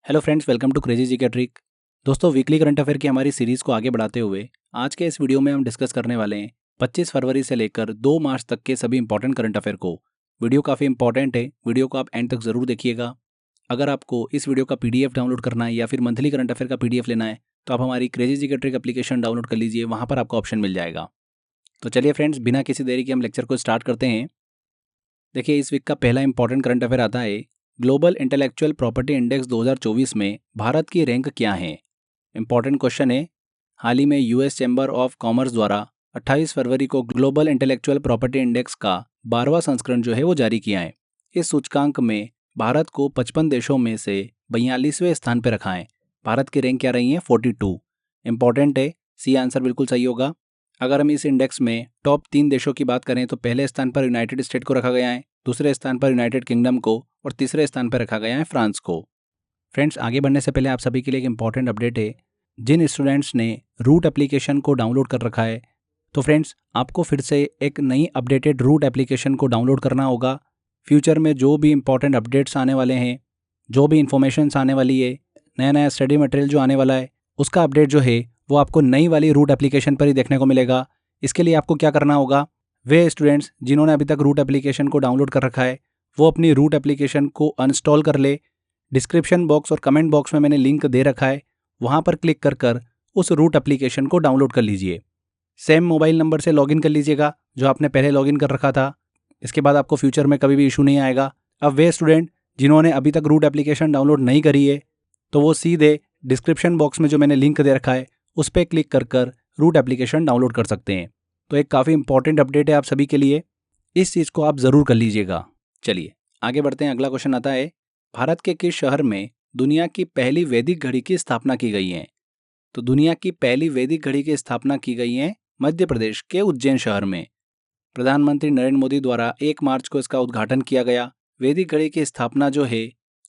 Hello friends, welcome to Crazy ji का trick. दोस्तों, weekly current affair की हमारी सीरीज़ को आगे बढ़ाते हुए आज के इस वीडियो में हम डिस्कस करने वाले हैं 25 फरवरी से लेकर 2 मार्च तक के सभी इंपॉर्टेंट करंट अफेयर को। वीडियो काफ़ी इंपॉर्टेंट है, वीडियो को आप एंड तक ज़रूर देखिएगा। अगर आपको इस वीडियो का पीडीएफ डाउनलोड करना है या फिर मंथली करंट अफेयर का पीडीएफ लेना है तो आप हमारी क्रेजी जी का ट्रिक एप्लीकेशन डाउनलोड कर लीजिए, वहाँ पर आपका ऑप्शन मिल जाएगा। तो चलिए फ्रेंड्स, बिना किसी देरी के हम लेक्चर को स्टार्ट करते हैं। देखिए, इस वीक का पहला इंपॉर्टेंट करंट अफेयर आता है, ग्लोबल इंटेलेक्चुअल प्रॉपर्टी इंडेक्स 2024 में भारत की रैंक क्या है। इंपॉर्टेंट क्वेश्चन है। हाल ही में यूएस चैम्बर ऑफ कॉमर्स द्वारा 28 फरवरी को ग्लोबल इंटेलेक्चुअल प्रॉपर्टी इंडेक्स का 12वां संस्करण जो है वो जारी किया है। इस सूचकांक में भारत को 55 देशों में से 42वें स्थान पर रखा है। भारत की रैंक क्या रही है? 42। इंपॉर्टेंट है, सी आंसर बिल्कुल सही होगा। अगर हम इस इंडेक्स में टॉप 3 देशों की बात करें तो पहले स्थान पर यूनाइटेड स्टेट को रखा गया है, दूसरे स्थान पर यूनाइटेड किंगडम को और तीसरे स्थान पर रखा गया है फ्रांस को। फ्रेंड्स, आगे बढ़ने से पहले आप सभी के लिए एक इंपॉर्टेंट अपडेट है। जिन स्टूडेंट्स ने रूट एप्लीकेशन को डाउनलोड कर रखा है तो फ्रेंड्स आपको फिर से एक नई अपडेटेड रूट एप्लीकेशन को डाउनलोड करना होगा। फ्यूचर में जो भी इंपॉर्टेंट अपडेट्स आने वाले हैं, जो भी इंफॉर्मेशंस आने वाली है, नया नया स्टडी मटेरियल जो आने वाला है, उसका अपडेट जो है वो आपको नई वाली रूट एप्लीकेशन पर ही देखने को मिलेगा। इसके लिए आपको क्या करना होगा, वे स्टूडेंट्स जिन्होंने अभी तक रूट एप्लीकेशन को डाउनलोड कर रखा है वो अपनी रूट एप्लीकेशन को अनइंस्टॉल कर ले। डिस्क्रिप्शन बॉक्स और कमेंट बॉक्स में मैंने लिंक दे रखा है, वहाँ पर क्लिक कर कर उस रूट एप्लीकेशन को डाउनलोड कर लीजिए। सेम मोबाइल नंबर से लॉगिन कर लीजिएगा जो आपने पहले लॉगिन कर रखा था। इसके बाद आपको फ्यूचर में कभी भी इशू नहीं आएगा। अब वे स्टूडेंट जिन्होंने अभी तक रूट एप्लीकेशन डाउनलोड नहीं करी है तो वो सीधे डिस्क्रिप्शन बॉक्स में जो मैंने लिंक दे रखा है उस पर क्लिक कर कर रूट एप्लीकेशन डाउनलोड कर सकते हैं। तो एक काफ़ी इंपॉर्टेंट अपडेट है आप सभी के लिए, इस चीज़ को आप ज़रूर कर लीजिएगा। चलिए आगे बढ़ते हैं। अगला क्वेश्चन आता है, भारत के किस शहर में दुनिया की पहली वैदिक घड़ी की स्थापना की गई है? तो दुनिया की पहली वैदिक घड़ी की स्थापना की गई है मध्य प्रदेश के उज्जैन शहर में। प्रधानमंत्री नरेंद्र मोदी द्वारा 1 मार्च को इसका उद्घाटन किया गया। वैदिक घड़ी की स्थापना जो है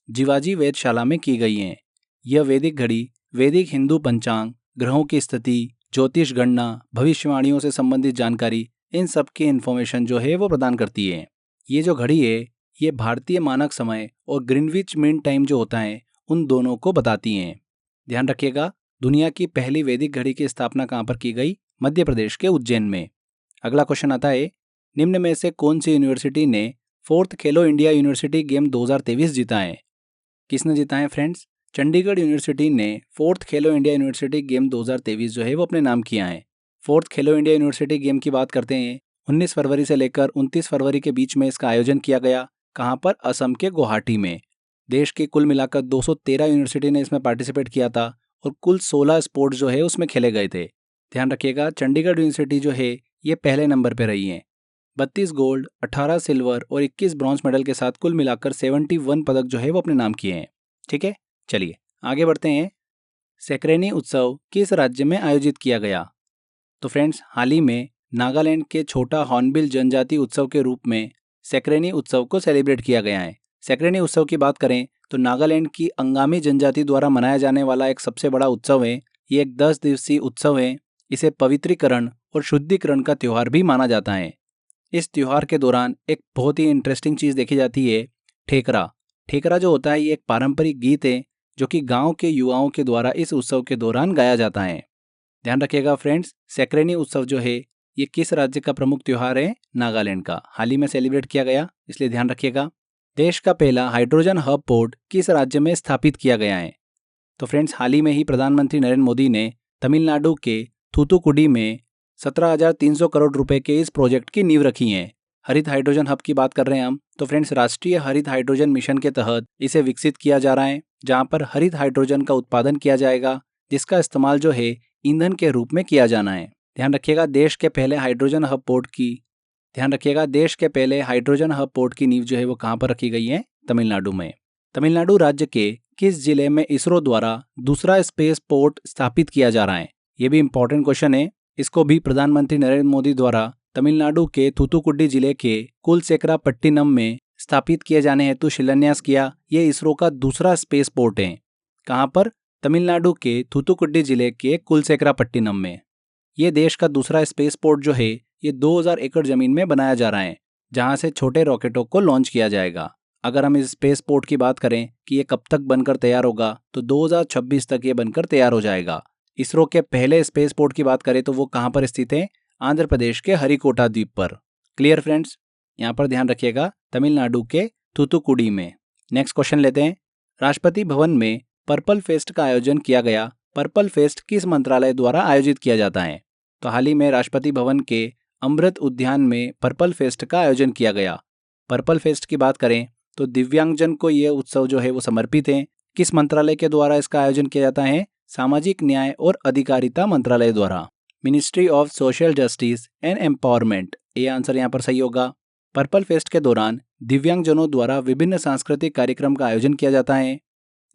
जिवाजी वेधशाला में की गई है। यह वैदिक घड़ी वैदिक हिंदू पंचांग, ग्रहों की स्थिति, ज्योतिष गणना, भविष्यवाणियों से संबंधित जानकारी, इन सब की इन्फॉर्मेशन जो है वो प्रदान करती है। ये जो घड़ी है ये भारतीय मानक समय और ग्रीनविच मीन टाइम जो होता है उन दोनों को बताती हैं। ध्यान रखिएगा, दुनिया की पहली वैदिक घड़ी की स्थापना कहाँ पर की गई? मध्य प्रदेश के उज्जैन में। अगला क्वेश्चन आता है, निम्न में से कौन सी यूनिवर्सिटी ने 4th खेलो इंडिया यूनिवर्सिटी गेम 2023 जीता है? किसने जीता है फ्रेंड्स? चंडीगढ़ यूनिवर्सिटी ने 4th खेलो इंडिया यूनिवर्सिटी गेम 2023 जो है वो अपने नाम किया है। 4th खेलो इंडिया यूनिवर्सिटी गेम की बात करते हैं, 19 फरवरी से लेकर 29 फरवरी के बीच में इसका आयोजन किया गया। कहाँ पर? असम के गुवाहाटी में। देश की कुल मिलाकर 213 यूनिवर्सिटी ने इसमें पार्टिसिपेट किया था और कुल 16 स्पोर्ट्स जो है उसमें खेले गए थे। ध्यान रखिएगा, चंडीगढ़ यूनिवर्सिटी जो है ये पहले नंबर पर रही है। 32 गोल्ड, 18 सिल्वर और 21 ब्रॉन्ज मेडल के साथ कुल मिलाकर 71 पदक जो है वो अपने नाम किए हैं। ठीक है, चलिए आगे बढ़ते हैं। सैक्रेनी उत्सव किस राज्य में आयोजित किया गया? तो फ्रेंड्स, हाल ही में नागालैंड के छोटा हॉर्नबिल जनजाति उत्सव के रूप में सैक्रेनी उत्सव को सेलिब्रेट किया गया है। सैक्रेनी उत्सव की बात करें तो नागालैंड की अंगामी जनजाति द्वारा मनाया जाने वाला एक सबसे बड़ा उत्सव है। ये एक 10 दिवसीय उत्सव है। इसे पवित्रीकरण और शुद्धिकरण का त्यौहार भी माना जाता है। इस त्यौहार के दौरान एक बहुत ही इंटरेस्टिंग चीज़ देखी जाती है, ठेकरा। ठेकरा जो होता है ये एक पारंपरिक गीत है जो कि गांव के युवाओं के द्वारा इस उत्सव के दौरान गाया जाता है। ध्यान रखिएगा फ्रेंड्स, सैक्रेनी उत्सव जो है ये किस राज्य का प्रमुख त्यौहार है? नागालैंड का। हाल ही में सेलिब्रेट किया गया, इसलिए ध्यान रखिएगा। देश का पहला हाइड्रोजन हब पोर्ट किस राज्य में स्थापित किया गया है? तो फ्रेंड्स, हाल ही में ही प्रधानमंत्री नरेंद्र मोदी ने तमिलनाडु के थूथुकुडी में 17,300 करोड़ रुपए के इस प्रोजेक्ट की नींव रखी है। हरित हाइड्रोजन हब की बात कर रहे हैं हम, तो फ्रेंड्स राष्ट्रीय हरित हाइड्रोजन मिशन के तहत इसे विकसित किया जा रहा है, जहां पर हरित हाइड्रोजन का उत्पादन किया जाएगा जिसका इस्तेमाल जो है ईंधन के रूप में किया जाना है। ध्यान रखिएगा, देश के पहले हाइड्रोजन हब पोर्ट की नींव जो है वो कहाँ पर रखी गई है? तमिलनाडु में। तमिलनाडु राज्य के किस जिले में इसरो द्वारा दूसरा स्पेस पोर्ट स्थापित किया जा रहा है? ये भी इंपॉर्टेंट क्वेश्चन है। इसको भी प्रधानमंत्री नरेंद्र मोदी द्वारा तमिलनाडु के थूथुकुडी जिले के कुलसेकरापट्टिनम में स्थापित किए जाने हेतु शिलान्यास किया। ये इसरो का दूसरा स्पेस पोर्ट है। कहाँ पर? तमिलनाडु के थूथुकुडी जिले के कुलसेकरापट्टिनम में। ये देश का दूसरा स्पेस पोर्ट जो है ये 2000 एकड़ जमीन में बनाया जा रहा है, जहां से छोटे रॉकेटों को लॉन्च किया जाएगा। अगर हम इस स्पेस पोर्ट की बात करें कि ये कब तक बनकर तैयार होगा, तो 2026 तक ये बनकर तैयार हो जाएगा। इसरो के पहले स्पेस पोर्ट की बात करें तो वो कहाँ पर स्थित है? आंध्र प्रदेश के हरिकोटा द्वीप पर। Clear friends? यहाँ पर ध्यान रखिएगा, तमिलनाडु के थूथुकुडी में। नेक्स्ट क्वेश्चन लेते हैं। राष्ट्रपति भवन में पर्पल फेस्ट का आयोजन किया गया। पर्पल फेस्ट किस मंत्रालय द्वारा आयोजित किया जाता है? तो हाल ही में राष्ट्रपति भवन के अमृत उद्यान में पर्पल फेस्ट का आयोजन किया गया। पर्पल फेस्ट की बात करें तो दिव्यांगजन को ये उत्सव जो है वो समर्पित है। किस मंत्रालय के द्वारा इसका आयोजन किया जाता है? सामाजिक न्याय और अधिकारिता मंत्रालय द्वारा, ministry of social justice and empowerment. ये आंसर यहाँ पर सही होगा। पर्पल फेस्ट के दौरान दिव्यांगजनों द्वारा विभिन्न सांस्कृतिक कार्यक्रम का आयोजन किया जाता है।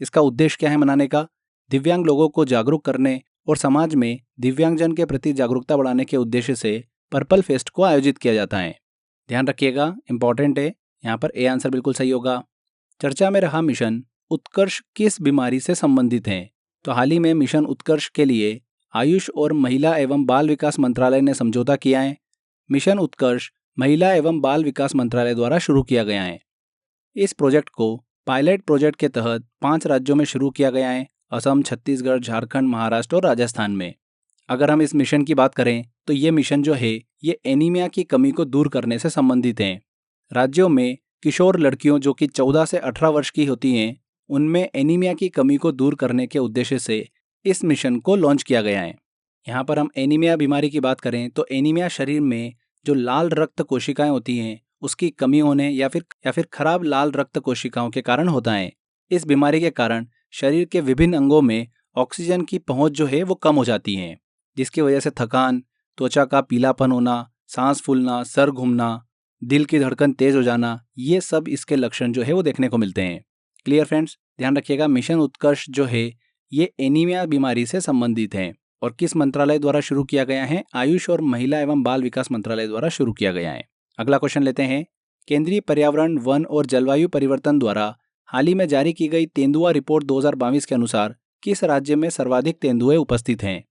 इसका उद्देश्य क्या है मनाने का? दिव्यांग लोगों को जागरूक करने और समाज में दिव्यांगजन के प्रति जागरूकता बढ़ाने के उद्देश्य से पर्पल फेस्ट को आयोजित किया जाता है। ध्यान रखिएगा, इंपॉर्टेंट है। यहाँ पर ए आंसर बिल्कुल सही होगा। चर्चा में रहा मिशन उत्कर्ष किस बीमारी से संबंधित है? तो हाल ही में मिशन उत्कर्ष के लिए आयुष और महिला एवं बाल विकास मंत्रालय ने समझौता किया है। मिशन उत्कर्ष महिला एवं बाल विकास मंत्रालय द्वारा शुरू किया गया है। इस प्रोजेक्ट को पायलट प्रोजेक्ट के तहत 5 राज्यों में शुरू किया गया है, असम, छत्तीसगढ़, झारखंड, महाराष्ट्र और राजस्थान में। अगर हम इस मिशन की बात करें तो ये मिशन जो है ये एनीमिया की कमी को दूर करने से संबंधित है। राज्यों में किशोर लड़कियों जो कि 14 से 18 वर्ष की होती हैं, उनमें एनीमिया की कमी को दूर करने के उद्देश्य से इस मिशन को लॉन्च किया गया है। यहाँ पर हम एनीमिया बीमारी की बात करें तो एनीमिया शरीर में जो लाल रक्त कोशिकाएं होती हैं उसकी कमी होने या फिर खराब लाल रक्त कोशिकाओं के कारण होता है। इस बीमारी के कारण शरीर के विभिन्न अंगों में ऑक्सीजन की पहुंच जो है वो कम हो जाती है, जिसकी वजह से थकान, त्वचा का पीलापन होना, सांस फूलना, सर घूमना, दिल की धड़कन तेज हो जाना, ये सब इसके लक्षण जो है वो देखने को मिलते हैं। Clear friends? ध्यान रखिएगा, मिशन उत्कर्ष जो है ये एनीमिया बीमारी से संबंधित है और किस मंत्रालय द्वारा शुरू किया गया है? आयुष और महिला एवं बाल विकास मंत्रालय द्वारा शुरू किया गया है। अगला क्वेश्चन लेते हैं। केंद्रीय पर्यावरण, वन और जलवायु परिवर्तन द्वारा हाल ही में जारी की गई तेंदुआ रिपोर्ट 2022 के अनुसार किस राज्य में सर्वाधिक तेंदुए उपस्थित हैं?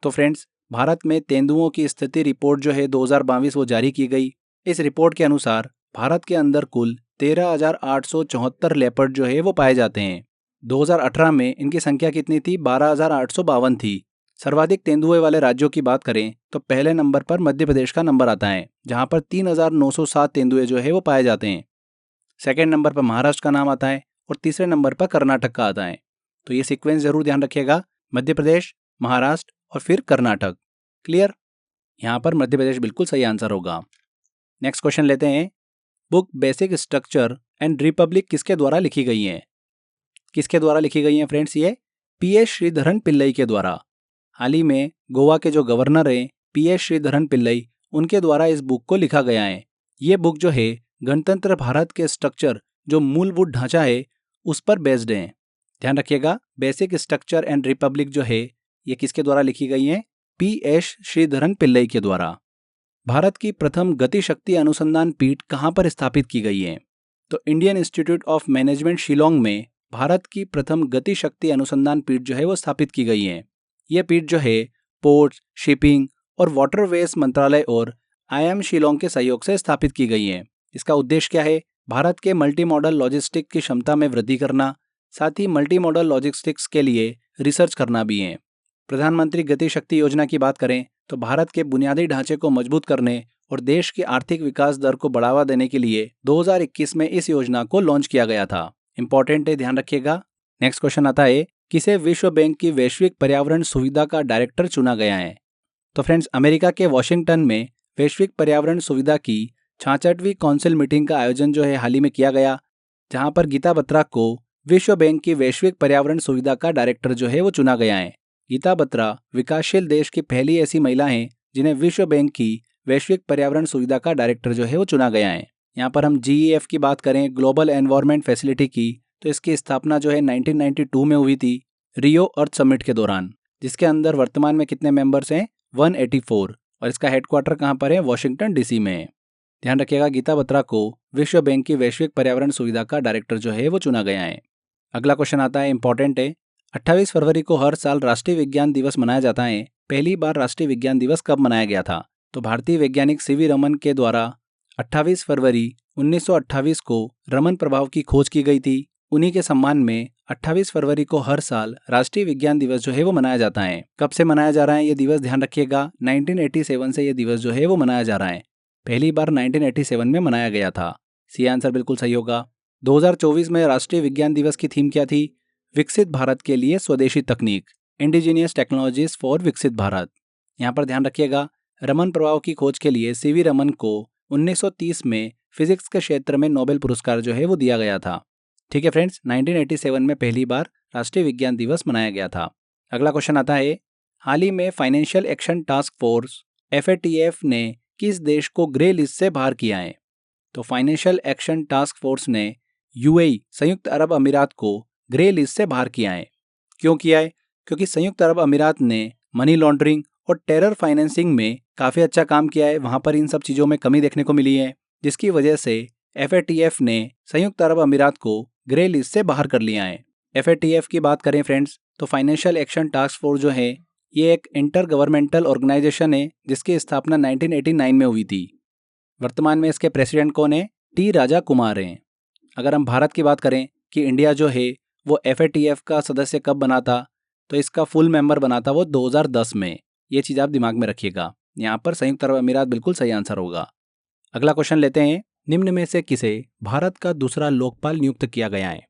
तो फ्रेंड्स, भारत में तेंदुओं की स्थिति रिपोर्ट जो है 2022 वो जारी की गई। इस रिपोर्ट के अनुसार भारत के अंदर कुल 13,874 लेपर्ड जो है वो पाए जाते हैं। 2018 में इनकी संख्या कितनी थी? 12,852 थी। सर्वाधिक तेंदुए वाले राज्यों की बात करें तो पहले नंबर पर मध्य प्रदेश का नंबर आता है, जहां पर 3,907 तेंदुए जो है वो पाए जाते हैं। सेकेंड नंबर पर महाराष्ट्र का नाम आता है और तीसरे नंबर पर कर्नाटक का आता है। तो ये सीक्वेंस जरूर ध्यान रखिएगा, मध्य प्रदेश, महाराष्ट्र और फिर कर्नाटक। क्लियर? यहाँ पर मध्य प्रदेश बिल्कुल सही आंसर होगा। नेक्स्ट क्वेश्चन लेते हैं। Book basic structure and Republic किसके द्वारा लिखी गई है? किसके द्वारा लिखी गई है फ्रेंड्स? ये पी.एस. श्रीधरन पिल्लई के द्वारा। हाल ही में गोवा के जो गवर्नर हैं पी.एस. श्रीधरन पिल्लई, उनके द्वारा इस बुक को लिखा गया है। ये बुक जो है गणतंत्र भारत के स्ट्रक्चर, जो मूलभूत ढांचा है, उस पर बेस्ड है। ध्यान रखिएगा, बेसिक स्ट्रक्चर एंड रिपब्लिक जो है ये किसके द्वारा लिखी गई है? पी.एस. श्रीधरन पिल्लई के द्वारा। भारत की प्रथम गति शक्ति अनुसंधान पीठ कहाँ पर स्थापित की गई है? तो Indian institute of management Shillong में भारत की प्रथम गति शक्ति अनुसंधान पीठ जो है वो स्थापित की गई है। यह पीठ जो है पोर्ट्स, शिपिंग और वाटरवेज मंत्रालय और IIM शिलोंग के सहयोग से स्थापित की गई है। इसका उद्देश्य क्या है? भारत के मल्टी मॉडल लॉजिस्टिक की क्षमता में वृद्धि करना, साथ ही मल्टी मॉडल लॉजिस्टिक्स के लिए रिसर्च करना भी है। प्रधानमंत्री गति शक्ति योजना की बात करें तो भारत के बुनियादी ढांचे को मजबूत करने और देश की आर्थिक विकास दर को बढ़ावा देने के लिए 2021 में इस योजना को लॉन्च किया गया था। इंपॉर्टेंट है, ध्यान रखिएगा। नेक्स्ट क्वेश्चन आता है, किसे विश्व बैंक की वैश्विक पर्यावरण सुविधा का डायरेक्टर चुना गया है? तो फ्रेंड्स, अमेरिका के वॉशिंगटन में वैश्विक पर्यावरण सुविधा की 66वीं काउंसिल मीटिंग का आयोजन जो है हाल ही में किया गया, जहां पर गीता बत्रा को विश्व बैंक की वैश्विक पर्यावरण सुविधा का डायरेक्टर जो है वो चुना गया है। गीता बत्रा विकासशील देश की पहली ऐसी महिला हैं जिन्हें विश्व बैंक की वैश्विक पर्यावरण सुविधा का डायरेक्टर जो है वो चुना गया है। यहाँ पर हम GEF की बात करें, ग्लोबल एनवायरनमेंट फैसिलिटी की, तो इसकी स्थापना जो है 1992 में हुई थी रियो अर्थ समिट के दौरान, जिसके अंदर वर्तमान में कितने मेंबर्स हैं? 184, और इसका हेडक्वार्टर कहाँ पर है? वॉशिंगटन DC में है। ध्यान रखिएगा, गीता बत्रा को विश्व बैंक की वैश्विक पर्यावरण सुविधा का डायरेक्टर जो है वो चुना गया है। अगला क्वेश्चन आता है, इंपॉर्टेंट है। 28 फरवरी को हर साल राष्ट्रीय विज्ञान दिवस मनाया जाता है। पहली बार राष्ट्रीय विज्ञान दिवस कब मनाया गया था? तो भारतीय वैज्ञानिक CV रमन के द्वारा 28 फरवरी 1928 को रमन प्रभाव की खोज की गई थी। उन्हीं के सम्मान में 28 फरवरी को हर साल राष्ट्रीय विज्ञान दिवस जो है वो मनाया जाता है। कब से मनाया जा रहा है ये दिवस, ध्यान रखिएगा, 1987 से ये दिवस जो है वो मनाया जा रहा है। पहली बार 1987 में मनाया गया था। सी आंसर बिल्कुल सही होगा। 2024 में राष्ट्रीय विज्ञान दिवस की थीम क्या थी? विकसित भारत के लिए स्वदेशी तकनीक, इंडिजीनियस टेक्नोलॉजीज फॉर विकसित भारत। यहाँ पर ध्यान रखिएगा, रमन प्रभाव की खोज के लिए सीवी रमन को 1930 में फिजिक्स के क्षेत्र में नोबेल पुरस्कार जो है वो दिया गया था। ठीक है फ्रेंड्स, 1987 में पहली बार राष्ट्रीय विज्ञान दिवस मनाया गया था। अगला क्वेश्चन आता है, हाल ही में financial action task force FATF ने किस देश को ग्रे लिस्ट से बाहर किया है? तो फाइनेंशियल एक्शन टास्क फोर्स ने UAE संयुक्त अरब अमीरात को ग्रे लिस्ट से बाहर किया है। क्यों किया है? क्योंकि संयुक्त अरब अमीरात ने मनी लॉन्ड्रिंग और टेरर फाइनेंसिंग में काफ़ी अच्छा काम किया है। वहाँ पर इन सब चीज़ों में कमी देखने को मिली है, जिसकी वजह से FATF ने संयुक्त अरब अमीरात को ग्रे लिस्ट से बाहर कर लिया है। FATF की बात करें फ्रेंड्स, तो फाइनेंशियल एक्शन टास्क फोर्स जो है ये एक इंटर गवर्नमेंटल ऑर्गेनाइजेशन है जिसकी स्थापना 1989 में हुई थी। वर्तमान में इसके प्रेसिडेंट कौन है? T राजा कुमार हैं। अगर हम भारत की बात करें कि इंडिया जो है वो FATF का सदस्य कब बना था, तो इसका फुल मेंबर बना था वो 2010 में। ये चीज़ आप दिमाग में रखिएगा। यहाँ पर संयुक्त अरब अमीरात बिल्कुल सही आंसर होगा। अगला क्वेश्चन लेते हैं, निम्न में से किसे भारत का दूसरा लोकपाल नियुक्त किया गया है?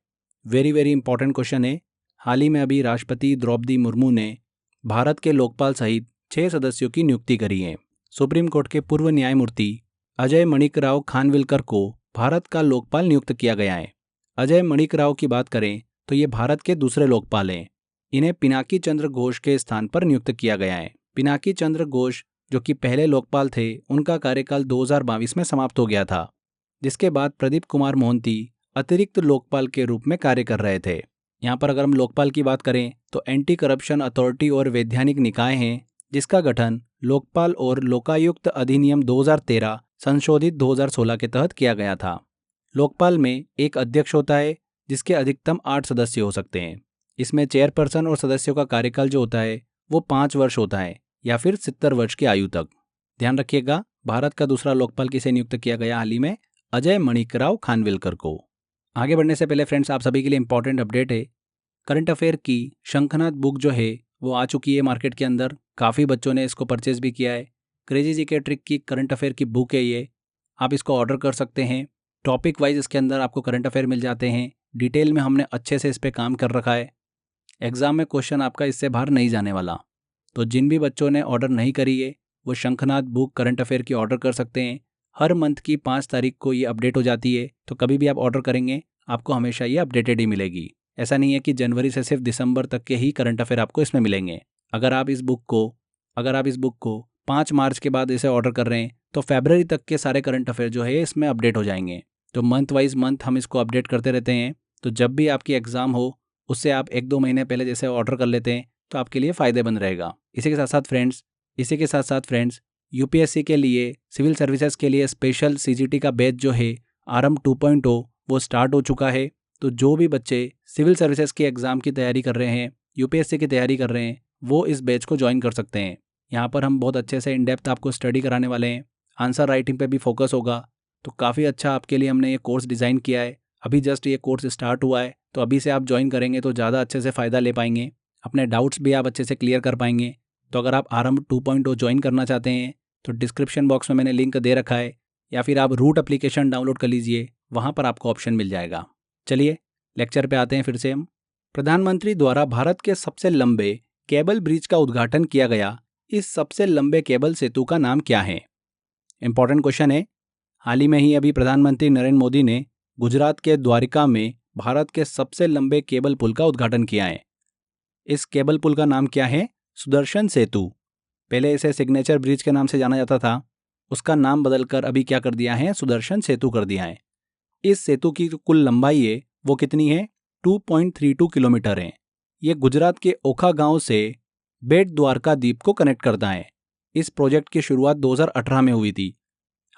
वेरी वेरी इंपॉर्टेंट क्वेश्चन है। हाल ही में अभी राष्ट्रपति द्रौपदी मुर्मू ने भारत के लोकपाल सहित 6 सदस्यों की नियुक्ति करी है। सुप्रीम कोर्ट के पूर्व न्यायमूर्ति अजय मणिकराव खानविलकर को भारत का लोकपाल नियुक्त किया गया है। अजय मणिकराव की बात करें तो ये भारत के दूसरे लोकपाल हैं। इन्हें पिनाकी चंद्र घोष के स्थान पर नियुक्त किया गया है। पिनाकी चंद्र घोष जो कि पहले लोकपाल थे, उनका कार्यकाल 2022 में समाप्त हो गया था, जिसके बाद प्रदीप कुमार मोहंती अतिरिक्त लोकपाल के रूप में कार्य कर रहे थे। यहाँ पर अगर हम लोकपाल की बात करें तो एंटी करप्शन अथॉरिटी और वैधानिक निकाय हैं, जिसका गठन लोकपाल और लोकायुक्त अधिनियम 2013 संशोधित 2016 के तहत किया गया था। लोकपाल में एक अध्यक्ष होता है जिसके अधिकतम 8 सदस्य हो सकते हैं। इसमें चेयरपर्सन और सदस्यों का कार्यकाल जो होता है वो 5 वर्ष होता है या फिर 70 वर्ष की आयु तक। ध्यान रखिएगा, भारत का दूसरा लोकपाल किसे नियुक्त किया गया हाल ही में? अजय मणिकराव खानविलकर को। आगे बढ़ने से पहले फ्रेंड्स, आप सभी के लिए इंपॉर्टेंट अपडेट है। करंट अफेयर की शंखनाद बुक जो है वो आ चुकी है मार्केट के अंदर। काफ़ी बच्चों ने इसको परचेज भी किया है। क्रेजी जीके ट्रिक की करंट अफेयर की बुक है ये। आप इसको ऑर्डर कर सकते हैं। टॉपिक वाइज इसके अंदर आपको करंट अफेयर मिल जाते हैं। डिटेल में हमने अच्छे से इस पर काम कर रखा है। एग्जाम में क्वेश्चन आपका इससे बाहर नहीं जाने वाला। तो जिन भी बच्चों ने ऑर्डर नहीं करी है वो शंखनाद बुक करंट अफेयर की ऑर्डर कर सकते हैं। हर मंथ की 5 तारीख को ये अपडेट हो जाती है, तो कभी भी आप ऑर्डर करेंगे आपको हमेशा ये अपडेटेड ही मिलेगी। ऐसा नहीं है कि जनवरी से सिर्फ दिसंबर तक के ही करंट अफेयर आपको इसमें मिलेंगे। अगर आप इस बुक को 5 मार्च के बाद इसे ऑर्डर कर रहे हैं तो फरवरी तक के सारे करंट अफेयर जो है इसमें अपडेट हो जाएंगे। तो मंथ वाइज मंथ हम इसको अपडेट करते रहते हैं। तो जब भी आपकी एग्जाम हो उससे आप 1-2 महीने पहले जैसे ऑर्डर कर लेते हैं तो आपके लिए फ़ायदेमंद रहेगा। इसी के साथ साथ फ्रेंड्स UPSC के लिए, सिविल सर्विसेज के लिए स्पेशल CGT का बैच जो है आरंभ 2.0 वो स्टार्ट हो चुका है। तो जो भी बच्चे सिविल सर्विसेज के एग्ज़ाम की तैयारी कर रहे हैं, UPSC की तैयारी कर रहे हैं, वो इस बैच को ज्वाइन कर सकते हैं। यहाँ पर हम बहुत अच्छे से इन डेप्थ आपको स्टडी कराने वाले हैं। आंसर राइटिंग पे भी फोकस होगा। तो काफ़ी अच्छा आपके लिए हमने ये कोर्स डिज़ाइन किया है। अभी जस्ट ये कोर्स स्टार्ट हुआ है, तो अभी से आप ज्वाइन करेंगे तो ज़्यादा अच्छे से फ़ायदा ले पाएंगे। अपने डाउट्स भी आप अच्छे से क्लियर कर पाएंगे। तो अगर आप आरंभ 2.0 ज्वाइन करना चाहते हैं तो डिस्क्रिप्शन बॉक्स में मैंने लिंक दे रखा है, या फिर आप रूट एप्लीकेशन डाउनलोड कर लीजिए, वहाँ पर आपको ऑप्शन मिल जाएगा। चलिए लेक्चर पे आते हैं फिर से हम। प्रधानमंत्री द्वारा भारत के सबसे लंबे केबल ब्रिज का उद्घाटन किया गया इस सबसे लंबे केबल सेतु का नाम क्या है? इंपॉर्टेंट क्वेश्चन है। हाल ही में ही अभी प्रधानमंत्री नरेंद्र मोदी ने गुजरात के द्वारिका में भारत के सबसे लंबे केबल पुल का उद्घाटन किया है। इस केबल पुल का नाम क्या है? सुदर्शन सेतु। पहले इसे सिग्नेचर ब्रिज के नाम से जाना जाता था, उसका नाम बदलकर अभी क्या कर दिया है? सुदर्शन सेतु कर दिया है। इस सेतु की कुल लंबाई है वो कितनी है? 2.32 किलोमीटर है। ये गुजरात के ओखा गांव से बेट द्वारका द्वीप को कनेक्ट करता है। इस प्रोजेक्ट की शुरुआत 2018 में हुई थी।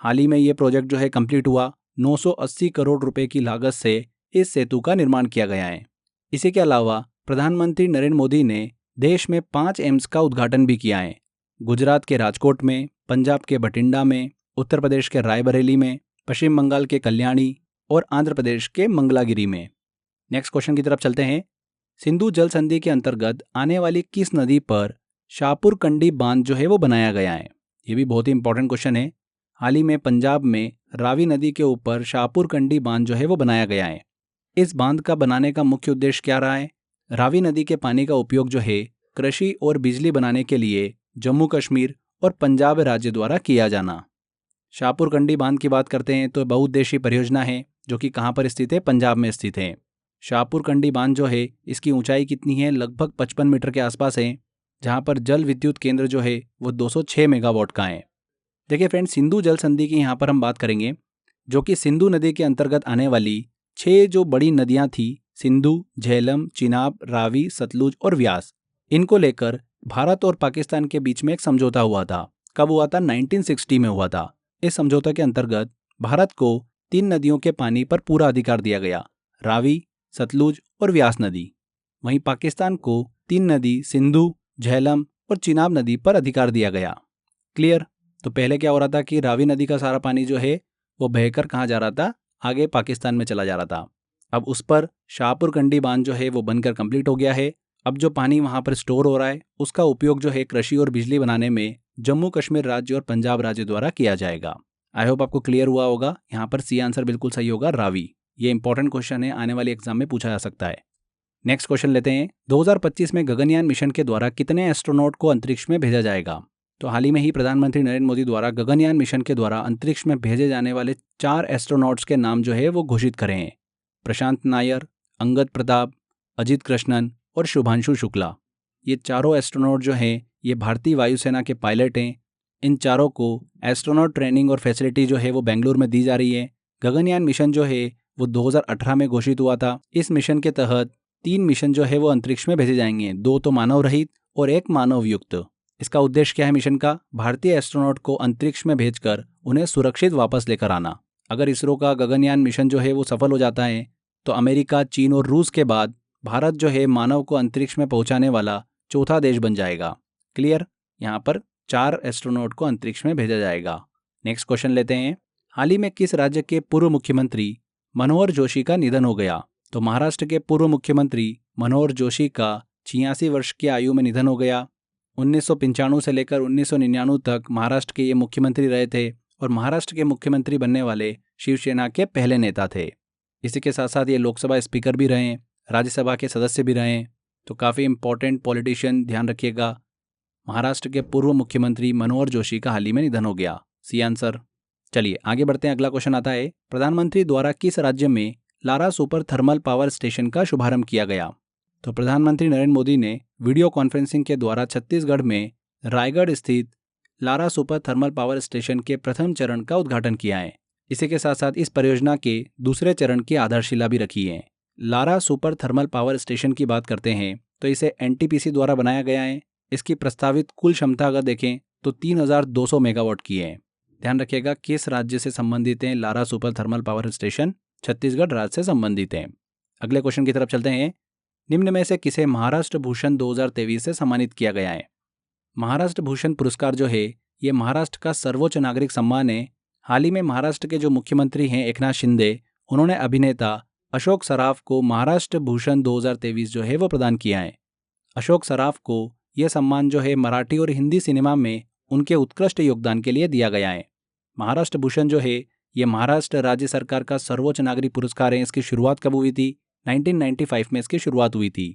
हाल ही में ये प्रोजेक्ट जो है कंप्लीट हुआ। 980 करोड़ रुपए की लागत से इस सेतु का निर्माण किया गया है। इसी के अलावा प्रधानमंत्री नरेंद्र मोदी ने देश में 5 एम्स का उद्घाटन भी किया है। गुजरात के राजकोट में, पंजाब के बठिंडा में, उत्तर प्रदेश के रायबरेली में, पश्चिम बंगाल के कल्याणी और आंध्र प्रदेश के मंगलागिरी में। नेक्स्ट क्वेश्चन की तरफ चलते हैं। सिंधु जल संधि के अंतर्गत आने वाली किस नदी पर शाहपुर कंडी बांध जो है वो बनाया गया है? ये भी बहुत ही इंपॉर्टेंट क्वेश्चन है। हाल ही में पंजाब में रावी नदी के ऊपर शाहपुर कंडी बांध जो है वो बनाया गया है। इस बांध का बनाने का मुख्य उद्देश्य क्या रहा है? रावी नदी के पानी का उपयोग जो है कृषि और बिजली बनाने के लिए जम्मू कश्मीर और पंजाब राज्य द्वारा किया जाना। शाहपुर कंडी बांध की बात करते हैं तो बहुउद्देशीय परियोजना है जो कि कहाँ पर स्थित है? पंजाब में स्थित है। शाहपुर कंडी बांध जो है इसकी ऊंचाई कितनी है? लगभग 55 मीटर के आसपास है, जहां पर जल विद्युत केंद्र जो है वो 206 मेगावाट का है। देखिए फ्रेंड्स, सिंधु जल संधि की यहाँ पर हम बात करेंगे, जो कि सिंधु नदी के अंतर्गत आने वाली 6 जो बड़ी नदियां थी, सिंधु, झेलम, चिनाब, रावी, सतलुज और व्यास, इनको लेकर भारत और पाकिस्तान के बीच में एक समझौता हुआ था। कब हुआ था? 1960 में हुआ था। इस समझौते के अंतर्गत भारत को 3 नदियों के पानी पर पूरा अधिकार दिया गया, रावी, सतलुज और व्यास नदी। वहीं पाकिस्तान को 3 नदी सिंधु, झेलम और चिनाब नदी पर अधिकार दिया गया। क्लियर? तो पहले क्या हो रहा था कि रावी नदी का सारा पानी जो है वो बहकर कहाँ जा रहा था? आगे पाकिस्तान में चला जा रहा था। अब उस पर शाहपुर कंडी बांध जो है वो बनकर कंप्लीट हो गया है। अब जो पानी वहाँ पर स्टोर हो रहा है उसका उपयोग जो है कृषि और बिजली बनाने में जम्मू कश्मीर राज्य और पंजाब राज्य द्वारा किया जाएगा। आई होप आपको क्लियर हुआ होगा। यहाँ पर सी आंसर बिल्कुल सही होगा, रावी। ये इंपॉर्टेंट क्वेश्चन है, आने वाले एग्जाम में पूछा जा सकता है। नेक्स्ट क्वेश्चन लेते हैं। 2025 में गगनयान मिशन के द्वारा कितने एस्ट्रोनॉट को अंतरिक्ष में भेजा जाएगा? तो हाल ही में ही प्रधानमंत्री नरेंद्र मोदी द्वारा गगनयान मिशन के द्वारा अंतरिक्ष में भेजे जाने वाले 4 एस्ट्रोनॉट्स के नाम जो है वो घोषित करे हैं। प्रशांत नायर, अंगद प्रताप, अजित कृष्णन और शुभांशु शुक्ला। ये चारों एस्ट्रोनॉट जो हैं ये भारतीय वायुसेना के पायलट हैं। इन चारों को एस्ट्रोनॉट ट्रेनिंग और फैसिलिटी जो है वो बेंगलुरु में दी जा रही है। गगनयान मिशन जो है वो 2018 में घोषित हुआ था। इस मिशन के तहत 3 मिशन जो है वो अंतरिक्ष में भेजे जाएंगे, 2 तो मानव रहित और 1 मानव युक्त। इसका उद्देश्य क्या है मिशन का? भारतीय एस्ट्रोनॉट को अंतरिक्ष में भेजकर उन्हें सुरक्षित वापस लेकर आना। अगर इसरो का गगनयान मिशन जो है वो सफल हो जाता है तो अमेरिका, चीन और रूस के बाद भारत जो है मानव को अंतरिक्ष में पहुंचाने वाला चौथा देश बन जाएगा। क्लियर? यहाँ पर 4 एस्ट्रोनॉट को अंतरिक्ष में भेजा जाएगा। नेक्स्ट क्वेश्चन लेते हैं। हाल ही में किस राज्य के पूर्व मुख्यमंत्री मनोहर जोशी का निधन हो गया? तो महाराष्ट्र के पूर्व मुख्यमंत्री मनोहर जोशी का 86 वर्ष की आयु में निधन हो गया। 1995 से लेकर 1999 तक महाराष्ट्र के ये मुख्यमंत्री रहे थे और महाराष्ट्र के मुख्यमंत्री बनने वाले शिवसेना के पहले नेता थे। इसी के साथ साथ ये लोकसभा स्पीकर भी रहे, राज्यसभा के सदस्य भी रहे। तो काफ़ी इंपॉर्टेंट पॉलिटिशियन, ध्यान रखिएगा। महाराष्ट्र के पूर्व मुख्यमंत्री मनोहर जोशी का हाल ही में निधन हो गया। C answer. चलिए आगे बढ़ते हैं। अगला क्वेश्चन आता है, प्रधानमंत्री द्वारा किस राज्य में Lara super thermal power station का शुभारंभ किया गया? तो प्रधानमंत्री नरेंद्र मोदी ने वीडियो कॉन्फ्रेंसिंग के द्वारा छत्तीसगढ़ में रायगढ़ स्थित Lara super thermal power station के प्रथम चरण का उद्घाटन किया है। इसी के साथ साथ इस परियोजना के दूसरे चरण की आधारशिला भी रखी है। Lara super thermal power station की बात करते हैं तो इसे एनटीपीसी द्वारा बनाया गया है। इसकी प्रस्तावित कुल क्षमता अगर देखें तो 3200 मेगावाट की है। ध्यान रखिएगा किस राज्य से संबंधित हैं Lara super thermal power station? Chhattisgarh राज्य से संबंधित हैं। अगले क्वेश्चन की तरफ चलते हैं। निम्न में से किसे महाराष्ट्र भूषण 2023 से सम्मानित किया गया है? महाराष्ट्र भूषण पुरस्कार जो है ये महाराष्ट्र का सर्वोच्च नागरिक सम्मान है। हाल ही में महाराष्ट्र के जो मुख्यमंत्री हैं एकनाथ शिंदे, उन्होंने अभिनेता अशोक सराफ को महाराष्ट्र भूषण 2023 जो है वो प्रदान किया है। अशोक सराफ को यह सम्मान जो है मराठी और हिंदी सिनेमा में उनके उत्कृष्ट योगदान के लिए दिया गया है। महाराष्ट्र भूषण जो है ये महाराष्ट्र राज्य सरकार का सर्वोच्च नागरिक पुरस्कार है। इसकी शुरुआत कब हुई थी? 1995 में इसकी शुरुआत हुई थी।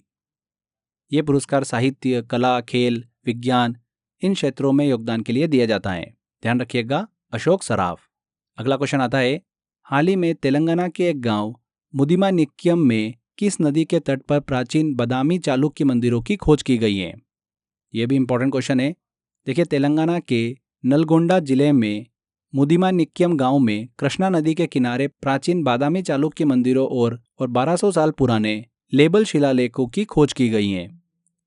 ये पुरस्कार साहित्य, कला, खेल, विज्ञान इन क्षेत्रों में योगदान के लिए दिया जाता है। ध्यान रखिएगा, अशोक सराफ। अगला क्वेश्चन आता है, हाल ही में तेलंगाना के एक गांव मुदिमानिक्यम में किस नदी के तट पर प्राचीन बादामी चालुक्य मंदिरों की खोज की गई है? यह भी इंपॉर्टेंट क्वेश्चन है। देखिए, तेलंगाना के नलगोंडा जिले में मुदिमानिक्यम गांव में कृष्णा नदी के किनारे प्राचीन बादामी चालुक्य मंदिरों और 1200 साल पुराने लेबल शिलालेखों की खोज की गई है।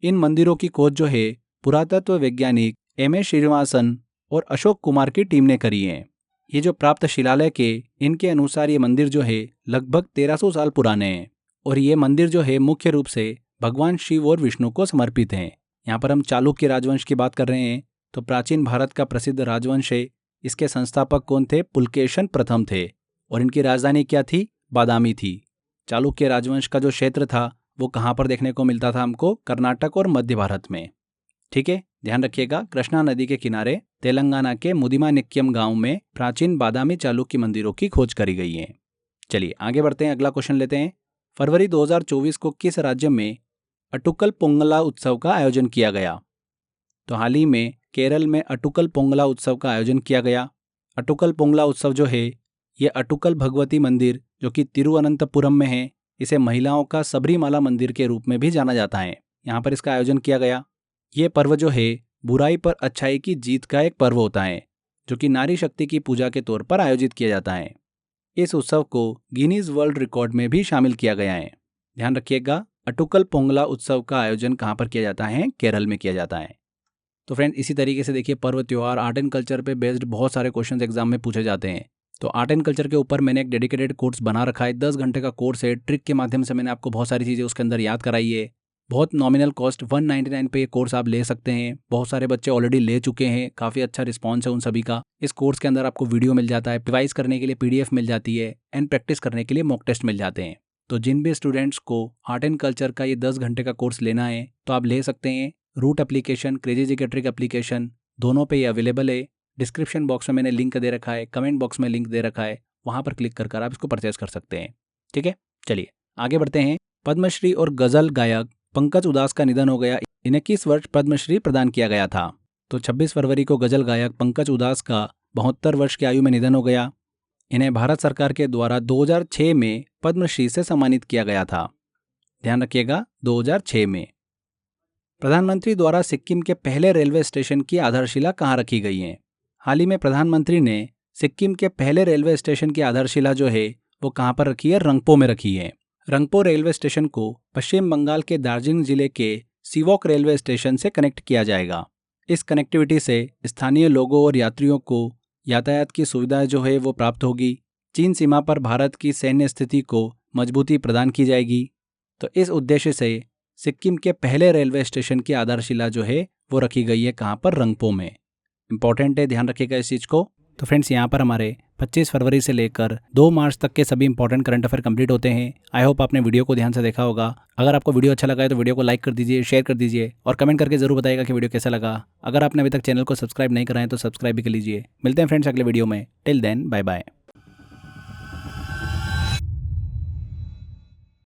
इन मंदिरों की खोज जो है पुरातत्व वैज्ञानिक एम ए श्रीनिवासन और अशोक कुमार की टीम ने करी है। ये जो प्राप्त शिलालेख है इनके अनुसार ये मंदिर जो है लगभग 1300 साल पुराने हैं और ये मंदिर जो है मुख्य रूप से भगवान शिव और विष्णु को समर्पित हैं। यहाँ पर हम चालुक्य राजवंश की बात कर रहे हैं तो प्राचीन भारत का प्रसिद्ध राजवंश है। इसके संस्थापक कौन थे? पुलकेशन प्रथम थे। और इनकी राजधानी क्या थी? बादामी थी। चालुक्य राजवंश का जो क्षेत्र था वो कहाँ पर देखने को मिलता था हमको? कर्नाटक और मध्य भारत में। ठीक है, ध्यान रखिएगा, कृष्णा नदी के किनारे तेलंगाना के मुदिमानिक्यम गांव में प्राचीन बादामी चालुक्य मंदिरों की खोज करी गई है। चलिए आगे बढ़ते हैं, अगला क्वेश्चन लेते हैं। फरवरी 2024 को किस राज्य में अटुकल पोंगला उत्सव का आयोजन किया गया? तो हाल ही में केरल में अटुकल पोंगला उत्सव का आयोजन किया गया। अटुकल पोंगला उत्सव जो है ये अटुकल भगवती मंदिर जो कि तिरुवनंतपुरम में है, इसे महिलाओं का सबरीमाला मंदिर के रूप में भी जाना जाता है। यहाँ पर इसका आयोजन किया गया। ये पर्व जो है बुराई पर अच्छाई की जीत का एक पर्व होता है जो कि नारी शक्ति की पूजा के तौर पर आयोजित किया जाता है। इस उत्सव को गिनीज वर्ल्ड रिकॉर्ड में भी शामिल किया गया है। ध्यान रखिएगा, अटुकल पोंगला उत्सव का आयोजन कहाँ पर किया जाता है? केरल में किया जाता है। तो फ्रेंड इसी तरीके से देखिए, पर्व त्योहार आर्ट एंड कल्चर पे बेस्ड बहुत सारे क्वेश्चंस एग्जाम में पूछे जाते हैं। तो आर्ट एंड कल्चर के ऊपर मैंने एक डेडिकेटेड कोर्स बना रखा है, 10 घंटे का कोर्स है। ट्रिक के माध्यम से मैंने आपको बहुत सारी चीज़ें उसके अंदर याद कराई है। बहुत नॉमिनल कॉस्ट 199 पे ये कोर्स आप ले सकते हैं। बहुत सारे बच्चे ऑलरेडी ले चुके हैं, काफ़ी अच्छा रिस्पॉन्स है उन सभी का। इस कोर्स के अंदर आपको वीडियो मिल जाता है, रिवाइज करने के लिए PDF मिल जाती है एंड प्रैक्टिस करने के लिए मॉक टेस्ट मिल जाते हैं। तो जिन भी स्टूडेंट्स को आर्ट एंड कल्चर का ये 10 घंटे का कोर्स लेना है तो आप ले सकते हैं। रूट एप्लीकेशन, क्रेजी जी के ट्रिक एप्लीकेशन, दोनों पे ये अवेलेबल है। डिस्क्रिप्शन बॉक्स में मैंने लिंक दे रखा है, कमेंट बॉक्स में लिंक दे रखा है, वहाँ पर क्लिक कर आप इसको परचेज कर सकते हैं। ठीक है, चलिए आगे बढ़ते हैं। पद्मश्री और गजल गायक पंकज उदास का निधन हो गया। इन्हें किस वर्ष पद्मश्री प्रदान किया गया था? तो 26 फरवरी को गजल गायक पंकज उदास का 72 वर्ष की आयु में निधन हो गया। इन्हें भारत सरकार के द्वारा 2006 में पद्मश्री से सम्मानित किया गया था। ध्यान रखिएगा, 2006 में। प्रधानमंत्री द्वारा सिक्किम के पहले रेलवे स्टेशन की आधारशिला कहाँ रखी गई है? हाल ही में प्रधानमंत्री ने सिक्किम के पहले रेलवे स्टेशन की आधारशिला जो है वो कहाँ पर रखी है? रंगपो में रखी है। रंगपो रेलवे स्टेशन को पश्चिम बंगाल के दार्जिलिंग जिले के सीवॉक रेलवे स्टेशन से कनेक्ट किया जाएगा। इस कनेक्टिविटी से स्थानीय लोगों और यात्रियों को यातायात की सुविधा जो है वो प्राप्त होगी। चीन सीमा पर भारत की सैन्य स्थिति को मजबूती प्रदान की जाएगी। तो इस उद्देश्य से सिक्किम के पहले रेलवे स्टेशन की आधारशिला जो है वो रखी गई है कहाँ पर? रंगपो में। इंपॉर्टेंट है, ध्यान रखिएगा इस चीज़ को। तो फ्रेंड्स यहाँ पर हमारे 25 फरवरी से लेकर 2 मार्च तक के सभी इंपॉर्टेंट करंट अफेयर कंप्लीट होते हैं। आई होप आपने वीडियो को ध्यान से देखा होगा। अगर आपको वीडियो अच्छा लगा है तो वीडियो को लाइक कर दीजिए, शेयर कर दीजिए और कमेंट करके जरूर बताइएगा कि वीडियो कैसा लगा। अगर आपने अभी तक चैनल को सब्सक्राइब नहीं करा है तो सब्सक्राइब भी कर लीजिए। मिलते हैं फ्रेंड्स अगले वीडियो में। Till then bye bye.